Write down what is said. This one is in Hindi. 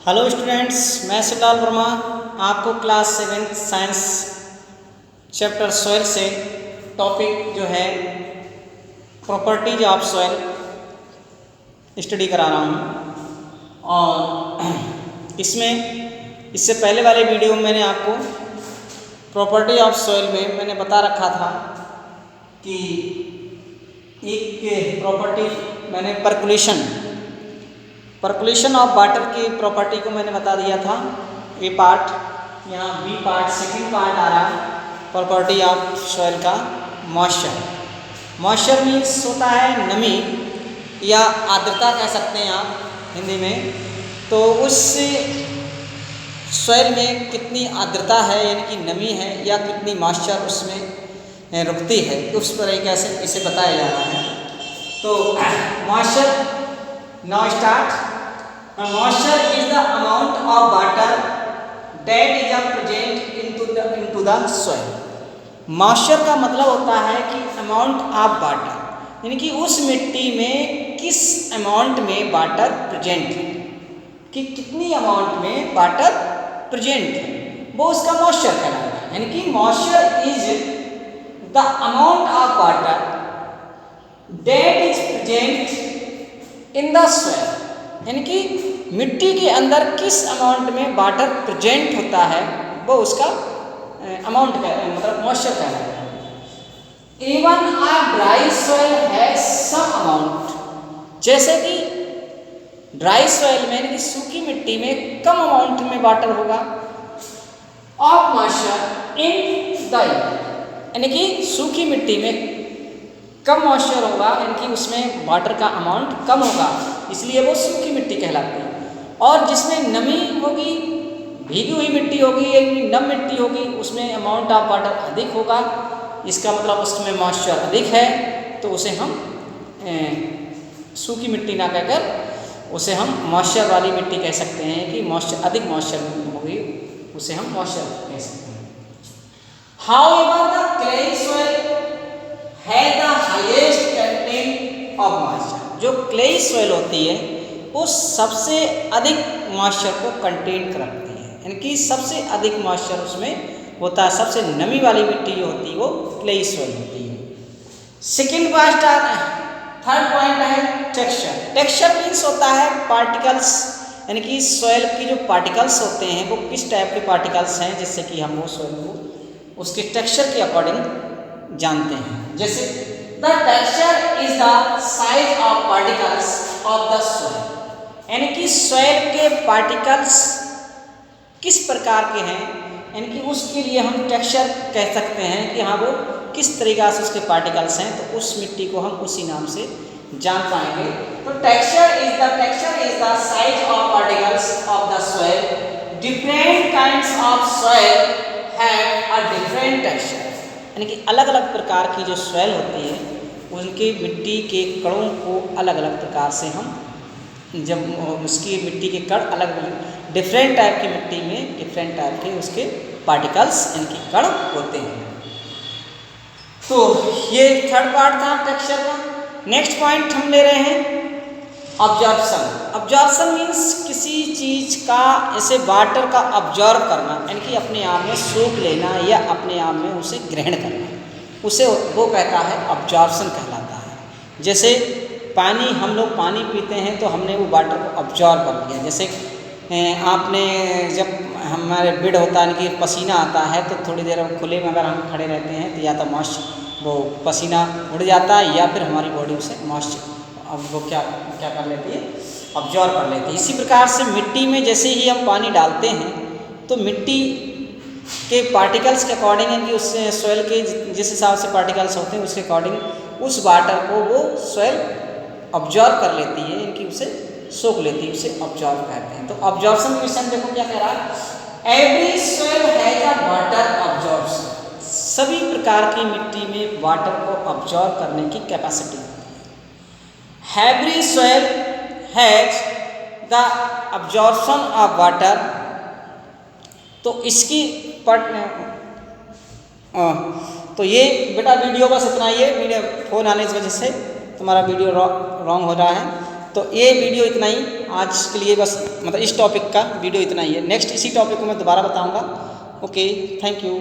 हेलो स्टूडेंट्स, मैं शिवलाल वर्मा आपको क्लास 7 साइंस चैप्टर सॉइल से टॉपिक जो है प्रॉपर्टीज ऑफ सॉइल स्टडी करा रहा हूँ। और इससे पहले वाले वीडियो में मैंने आपको प्रॉपर्टी ऑफ सॉइल में मैंने बता रखा था कि एक प्रॉपर्टी मैंने परकुलेशन ऑफ वाटर की प्रॉपर्टी को मैंने बता दिया था। ए पार्ट, यहाँ बी पार्ट, सेकंड पार्ट आ रहा है प्रॉपर्टी ऑफ सॉइल का मॉइस्चर मीन्स होता है नमी या आर्द्रता कह सकते हैं आप हिंदी में। तो उस सॉइल में कितनी आर्द्रता है यानी कि नमी है या कितनी मॉइस्चर उसमें रुकती है, उस तरीके से इसे बताया जा रहा है। तो moisture now start. Moisture is the amount of water that is present into the soil. Moisture का मतलब होता है कि अमाउंट ऑफ वाटर, यानी कि उस मिट्टी में किस अमाउंट में वाटर प्रेजेंट है, कि कितनी अमाउंट में वाटर प्रेजेंट है, वो उसका मॉइस्चर कहलाता है। यानी कि moisture is the amount of water that is present in the soil, यानी कि मिट्टी के अंदर किस अमाउंट में वाटर प्रेजेंट होता है वो उसका अमाउंट का मतलब मॉइस्चर कहलाता है। Even a dry soil has some amount, जैसे कि ड्राई सॉइल में यानी कि सूखी मिट्टी में कम अमाउंट में वाटर होगा ऑफ मॉइस्चर इन द, यानी कि सूखी मिट्टी में कम मॉइस्चर होगा, यानी कि उसमें वाटर का अमाउंट कम होगा, इसलिए वो सूखी मिट्टी कहलाती है। और जिसमें नमी होगी, भीगी हुई मिट्टी होगी यानी नम मिट्टी होगी, उसमें अमाउंट ऑफ वाटर अधिक होगा, इसका मतलब उसमें मॉइस्चर अधिक है, तो उसे हम सूखी मिट्टी ना कहकर उसे हम मॉइस्चर वाली मिट्टी कह सकते हैं कि मॉइस्चर अधिक मॉइस्चर होगी, उसे हम मॉइस्चर कह सकते हैं। However the clayey soil has the highest content of moisture, जो क्लेई सॉइल होती है वो सबसे अधिक मॉइस्चर को कंटेन रखती है, यानी कि सबसे अधिक मॉइस्चर उसमें होता है। सबसे नमी वाली मिट्टी जो होती है वो क्लेई सॉइल होती है। सेकेंड पार्ट थर्ड पॉइंट है टेक्सचर। टेक्सचर मीन्स होता है पार्टिकल्स, यानी कि सॉइल की जो पार्टिकल्स होते हैं वो किस टाइप के पार्टिकल्स हैं, जिससे कि हम वो सॉइल को उसके टेक्सचर के अकॉर्डिंग जानते हैं। जैसे the texture is the size of particles of the soil, यानी कि सॉइल के पार्टिकल्स किस प्रकार के हैं, यानी कि उसके लिए हम टेक्सचर कह सकते हैं कि हाँ वो किस तरीक़ा से उसके पार्टिकल्स हैं, तो उस मिट्टी को हम उसी नाम से जान पाएंगे। तो texture is the size of particles of the soil. Different kinds of soil have a different texture, यानी कि अलग अलग प्रकार की जो सॉइल होती है उनके मिट्टी के कणों को अलग अलग प्रकार से हम जब उसकी मिट्टी के कण अलग अलग डिफरेंट टाइप की मिट्टी में डिफरेंट टाइप के उसके पार्टिकल्स यानी कि कण होते हैं। तो ये थर्ड पार्ट था टेक्सचर का। नेक्स्ट पॉइंट हम ले रहे हैं ऑब्जॉर्प्शन मीन्स किसी चीज़ का ऐसे वाटर का ऑब्जॉर्व करना, यानी कि अपने आप में सोख लेना या अपने आप में उसे ग्रहण करना, उसे वो कहता है ऑब्जॉर्प्शन कहलाता है। जैसे पानी, हम लोग पानी पीते हैं तो हमने वो वाटर को ऑब्जॉर्व कर लिया। जैसे आपने जब हमारे ब्लड होता है कि पसीना आता है तो थोड़ी देर खुले में अगर हम खड़े रहते हैं तो या तो वो पसीना उड़ जाता है या फिर हमारी बॉडी उसे अब वो क्या कर लेती है, ऑब्जॉर्व कर लेती है। इसी प्रकार से मिट्टी में जैसे ही हम पानी डालते हैं तो मिट्टी के पार्टिकल्स के अकॉर्डिंग, यानी कि उससे सॉइल के जिस हिसाब से पार्टिकल्स होते हैं उसके अकॉर्डिंग उस वाटर को वो सॉइल ऑब्जॉर्व कर लेती है, यानी कि उसे सोख लेती है, उसे ऑब्जॉर्व कहते हैं। तो ऑब्जॉर्प्शन मिशन देखो क्या कह रहा है, every soil has a water absorption, सभी प्रकार की मिट्टी में वाटर को ऑब्जॉर्व करने की कैपेसिटी होती है। Every soil has the absorption of water, तो इसकी तो ये बेटा वीडियो बस इतना ही है, वीडियो फ़ोन आने की वजह से तुम्हारा वीडियो रॉन्ग हो रहा है। तो ये वीडियो इतना ही आज के लिए, बस मतलब इस टॉपिक का वीडियो इतना ही है। नेक्स्ट इसी टॉपिक को मैं दोबारा बताऊंगा। Okay, thank you.